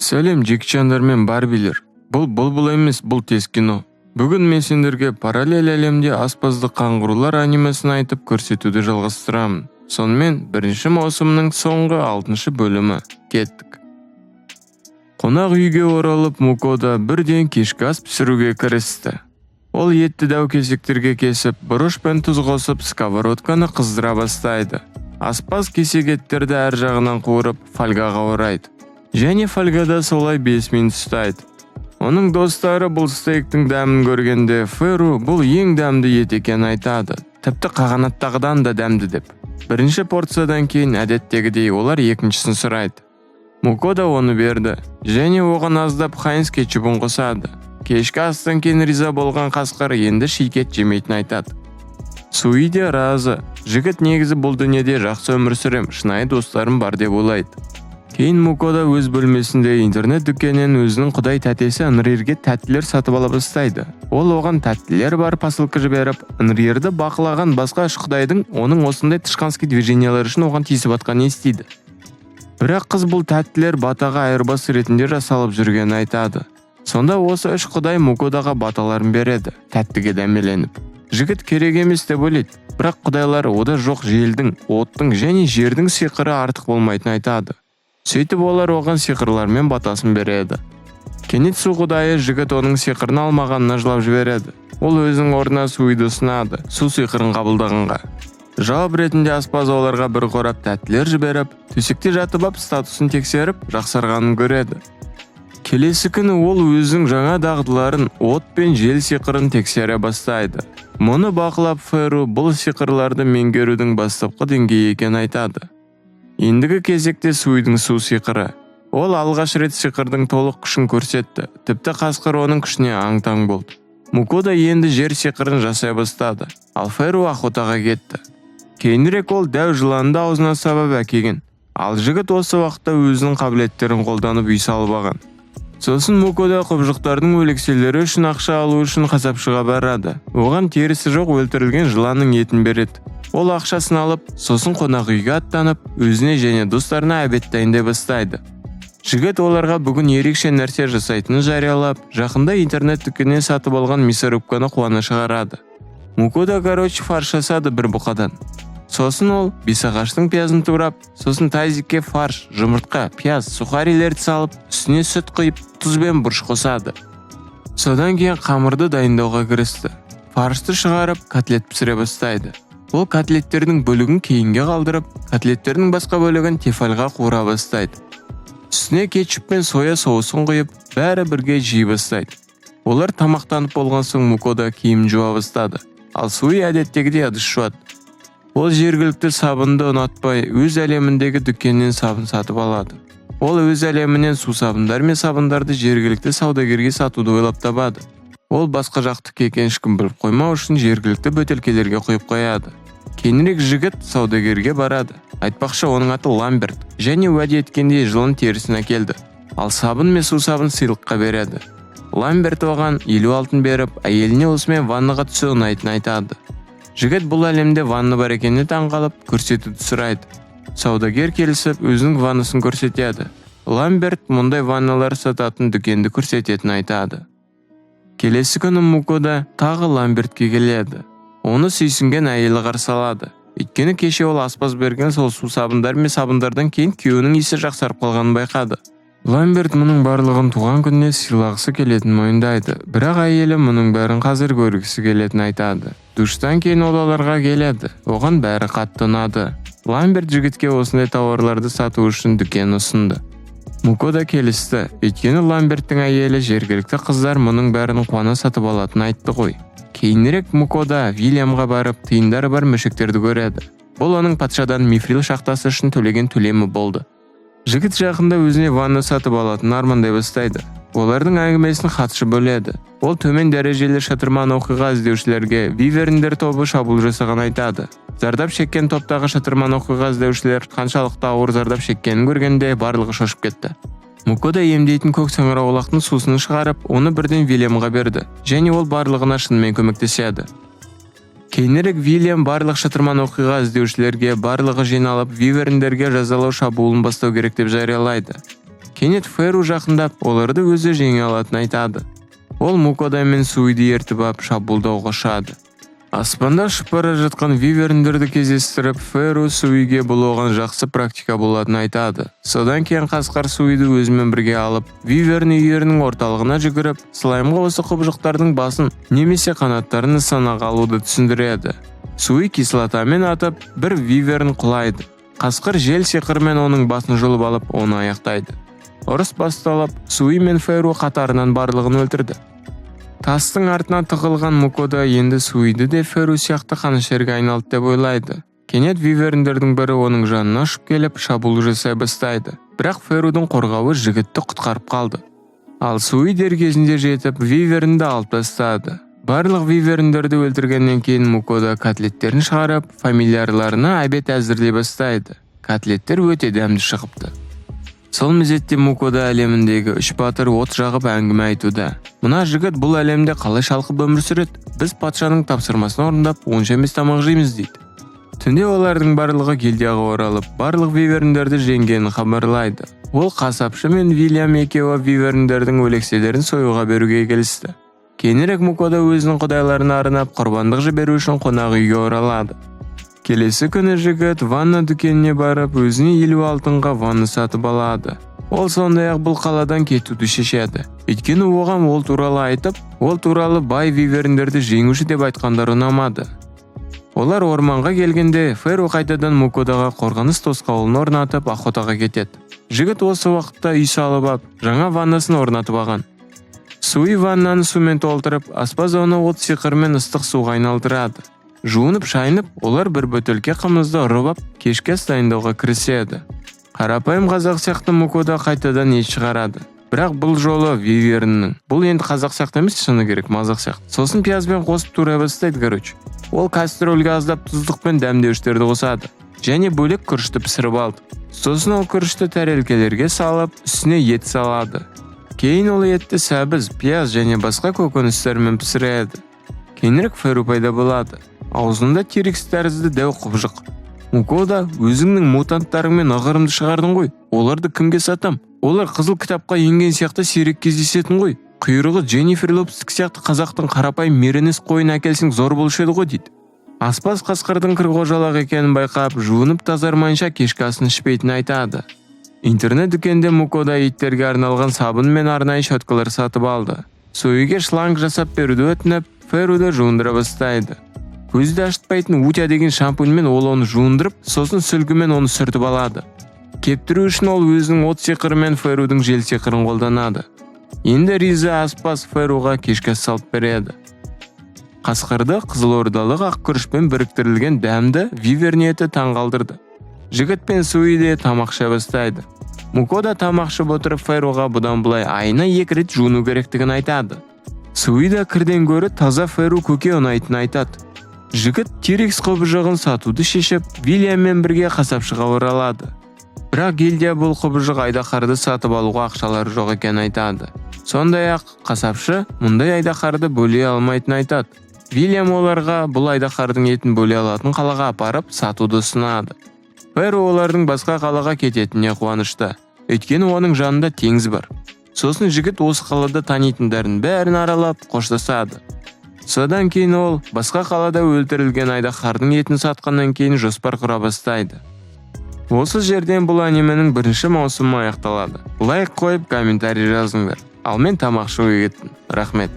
Сәлем жекчандар мен барбилер. Бұл емес, бұл тез кино. Бүгін мен сендерге параллель әлемде аспаздық қаңғырулар анимасын айтып көрсетуді жалғастырамын. Сонымен бірінші маусымның соңғы 6-шы бөлімі. Кеттік. Қонақ үйге оралып Мукода бірден кешкі ас пісіруге кірісті. Ол етті дәу кесектерге кесіп, бұрыш пен тұз қосып, сковородканы қыздыра бастайды. Аспаз кесек-еттерді әр жағынан қуырып, фольгаға орайды. Және фольгада солай 5 минут ұстайды. Оның достары бұл стейктің дәмін көргенде Феру бұл ең дәмді ет екенін айтады. Тіпті қағанаттағыдан да дәмді деп. Бірінші порциядан кейін әдеттегідей олар екіншісін сұрайды. Мукода оны берді, және оған аздап Хайнс кетчупын қосады. Кешкі астан кейін риза болған қасқыр енді шикет жемейтін айтады. Суи де разы. Жігіт негізі бұл дүниеде жақсы өмір сүрем, шынайы достарым бар деп ойлайды. Кейін Мукода өз бөлмесінде интернет дүкенінен өзінің құдай тәтесі Ынрирге тәттілер сатып ала бастайды. Ол оған тәттілер бар посылка жіберіп, Ынрирді бақылаған басқа үш құдайдың оның осындай тышқанский движениялар үшін оған тиісіп атқанын естиді. Бірақ қыз бұл тәттілер батаға айырбас ретінде жасалып жүргенін айтады. Сонда осы үш құдай Мукодаға баталарын береді, тәттіге дәмеленіп. Жігіт керек емес деп ойлайды, бірақ құдайлар ода жоқ желдің, оттың және жердің сиқыры артық болмайтынын айтады. Сөйтіп олар оған сиқырлармен батасын береді. Кенет су құдайы жігіт оның сиқырын алмағанына жылап жібереді. Ол өзінің орнына Суиді ұсынады, су сиқырын қабылдағанға. Жауап ретінде аспаз оларға бір қорап тәттілер жіберіп, төсекте жатып ап статусын тексеріп, жақсарғанын көреді. Келесі күні ол өзінің жаңа дағдыларын, от пен жел сиқырын тексере бастайды. Мұны бақылап Феру бұл сиқырларды меңгерудің бастапқы деңгейі екенін айтады. Ендігі кезекте Суидің су сиқыры. Ол алғаш рет сиқырдың толық күшін көрсетті. Тіпті қасқыр оның күшіне аң-таң болды. Мукода енді жер сиқырын жасай бастады. Ал Феру охотаға кетті. Кейінірек ол дәу жыланды аузына сабап әкеген. Ал жігіт осы уақытта өзінің қабілеттерін қолданып үй салып алған. Сосын Мукода құбыжықтардың өлекселері үшін ақша алу үшін қасапшыға барады. Оған терісі жоқ өлтірілген жыланның етін береді. Ол ақшасын алып, сосын қонақ үйге аттанып, өзіне және достарына обед дайындай бастайды. Жігіт оларға бүгін ерекше нәрсе жасайтынын жариялап, жақында интернет дүкенінен сатып алған мясорубканы қуана шығарады. Мукода фарш жасады бір бұқадан. Сосын ол бесағаштың пиязын турап, сосын тазикке фарш, жұмыртқа, пияз, сухарилерді салып, үстіне сүт құйып, тұз бен бұрыш қосады. Содан кейін қамырды дайындауға кірісті. Фаршты шығарып, котлет пісіре бастайды. Ол котлеттердің бөлігін кейінге қалдырып, котлеттердің басқа бөлігін тефальға қуыра бастайды. Үстіне кетчуп пен соя соусын құйып, бәрі бірге жей бастайды. Олар тамақтанып болған соң Мукода киім жуа бастады. Ал Суи әдеттегідей ыдыс жуады. Ол жергілікті сабынды ұнатпай, өз әлеміндегі дүкеннен сабын сатып алады. Ол өз әлемінен су сабындар мен сабындарды жергілікті саудагерге сатуды ойлап табады. Ол басқа жақты кекен ешкім біліп қоймау үшін жергілікті бөтелкелерге құйып қояды. Кейінірек жігіт саудагерге барады. Айтпақшы оның аты Ламберт, және уәде еткендей жылын терісін әкелді. Ал сабын мен су сабын сыйлыққа береді. Ламберт оған 50 алтын беріп, әйеліне осымен ваннаға түсу ұнайтынын айтады. Жігіт бұл әлемде ванна бар екеніне таңғалып, көрсетуді сұрайды. Саудагер келісіп, өзінің ваннасын көрсетеді. Ламберт мұндай ванналар сататын дүкенді көрсететінін айтады. Келесі күні Мукода тағы Ламбертке келеді. Оны сүйсінген әйелі қарсы алады. Өйткені кеше ол аспаз берген сол су сабындар мен сабындардан кейін күйеуінің иісі жақсарып қалғанын байқады. Ламберт мұның барлығын туған күніне сыйлағысы келетінін мойындайды, бірақ әйелі мұның бәрін қазір көргісі келетінін айтады. Душтан кейін ол оларға келеді. Оған бәрі қатты ұнады. Ламберт жігітке осындай тауарларды сату үшін дүкен ұсынды. Мукода келісті, өйткені Ламберттің әйелі жергілікті қыздар мұның бәрін қуана сатып алатынын айтты ғой. Кейінірек Мукода Вильямға барып, тиындары бар мүшектерді көреді. Бұл оның патшадан мифрил шахтасы үшін төлеген төлемі болды. Жігіт жақында өзіне ванна сатып алатын армандай бастайды. Олардың әңгімесін хатшы бөледі. Ол төмен дәрежелі шатырман оқиға іздеушілерге Виверндер тобы шабуыл жасаған айтады. Зардап шеккен топтағы шатырман оқиға іздеушілер қаншалықты ауыр зардап шеккенін көргенде барлығы шошып кетті. Мукода емдейтін көк саңырауқұлақтың сусын шығарып, оны бірден Вильямға берді, және ол барлығына шынымен көмектеседі. Кейінірек Вильям барлық шатырман оқиға іздеушілерге барлығы жиналып Виверндерге жазалау шабуылын бастау керек деп жариялайды. Кенет Феру жақындап, оларды өзі жеңе алатынын айтады. Ол Мукода мен Суиді ертіп ап шабуылдауға ұшады. Аспанда ұшып бара жатқан виверндерді кездестіріп, Феру Суиге бұл оған жақсы практика болатынын айтады. Содан кейін қасқыр Суиді өзімен бірге алып, виверн үйірінің орталығына жүгіріп, слаймға осы құбыжықтардың басын немесе қанаттарын нысанаға алуды түсіндіреді. Суи кислотамен атып, бір виверн құлайды. Қасқыр жел сиқырмен оның басын жұлып алып, оны аяқтайды. Ұрыс басталып, Суи мен Феру қатарынан барлығын өлтірді. Тастың артына тығылған Мукода енді Суиді де Феру сияқты қанішерге айналды деп ойлайды. Кенет виверндердің бірі оның жанына ұшып келіп, шабуыл жасай бастайды. Бірақ Ферудың қорғауы жігітті құтқарып қалды. Ал Суи дер кезінде жетіп, вивернді алып тастады. Барлық виверндерді өлтіргеннен кейін Мукода котлеттерін шығарып, фамильярларына обед әзірлей бастайды. Котлеттер өте дәмді шығыпты. Сол мезетте Мукода әлеміндегі 3 батыр от жағып әңгіме айтуда. Мына жігіт бұл әлемде қалай шалқып өмір сүреді? Біз патшаның тапсырмасын орындап, онша емес тамақ жейміз дейді. Түнде олардың барлығы гильдияға оралып, барлық виверндерді жеңгенін хабарлайды. Ол қасапшы мен Вильям екеуі виверндердің өлекселерін союға беруге келісті. Кейінірек Мукода өзінің құдайларына арнап құрбандық жіберу үшін қонақ үйге оралады. Келесі күні жігіт ванна дүкеніне барып, өзіне 50 алтынға ванна сатып алады. Ол сондай-ақ бұл қаладан кетуді шешеді. Өйткені оған ол туралы айтып, ол туралы бай виверндерді жеңуші деп айтқандар ұнамады. Олар орманға келгенде, Феру қайтадан Мукодаға қорғаныс тосқауылын орнатып, охотаға кетеді. Жігіт осы уақытта үй салып ап, жаңа ваннасын орнатып алған. Суи ваннаны сумен толтырып, аспаз оны от сиқырмен ыстық суға айналдырады. Жуынып шайынып, олар бір бөтелке қымызды ұрып, кешке дайындауға кіріседі. Қарапайым қазақ сияқты Мукода қайтадан ет шығарады. Бірақ бұл жолы виверннің. Бұл енді қазақ сияқты емес, шыны керек, мазақ сияқты. Сосын пиязбен қосып тура бастайды, короче. Ол кастрөлге аздап тұздық пен дәмдеуіштерді қосады. Және бөлек күрішті пісіріп алды. Сосын ол күрішті тәрелкелерге салып, үстіне ет салады. Кейін ол етті сәбіз, пияз және басқа көкөністермен пісіреді. Кейінірек Феру пайда болады. Аузында T-Rex тәрізді дәу құбыжық. Мукода, өзіңнің мутанттарыңмен ағырымды шығардың ғой. Оларды кімге сатам? Олар қызыл кітапқа енген сияқты сирек кездесетін ғой. Құйрығы Дженнифер Лопстік сияқты қазақтың қарапайым меренес қойын әкелсең зор болушы еді ғой дейді. Аспаз қасқырдың қырғожалақ екенін байқап, жуынып тазармайынша кешкі асын ішпейтінін айтады. Интернет дүкенде Мукода иттерге арналған сабын мен арнайы щеткалар сатып алды. Суиге шланг жасап беруді өтініп, Феруді жуындыра бастайды. Көзді ашытпайтын утя деген шампуньмен ол оны жуындырып, сосын сүлгімен оны сүртіп алады. Кептіру үшін ол өзінің от сиқыры мен Ферудың жел сиқырын қолданады. Енді Риза аспаз Феруға кешкі салып береді. Қасқырды қызылордалық ақ күрішпен біріктірілген дәмді виверн еті таңғалдырды. Жігіт пен Суи де тамақ іше бастайды. Мукода тамақ ішіп отырып Феруға бұдан былай айына 2 рет жуыну керектігін айтады. Суи да кірден гөрі таза Феру көке ұнайтынын айтады. Жігіт T-Rex құбыжығын сатуды шешіп, Вильяммен бірге қасапшыға оралады. Бірақ гильдия бұл құбыжық айдақарды сатып алуға ақшалары жоқ екенін айтады. Сондай-ақ қасапшы мұндай айдақарды бөле алмайтынын айтады. Вильям оларға бұл айдақардың етін бөле алатын қалаға апарып сатуды ұсынады. Феру олардың басқа қалаға кететініне қуанышты. Өйткені оның жанында теңіз бар. Сосын жігіт осы қалада танитындарын бәрін аралап қоштасады. Содан кейін ол басқа қалада өлтірілген айдақардың етін сатқаннан кейін жоспар құра бастайды. Осы жерден бұл анименің 1-ші маусымы аяқталады. Лайк қойып комментарий жазыңдар. Ал мен тамақ ішуге кеттім. Рахмет.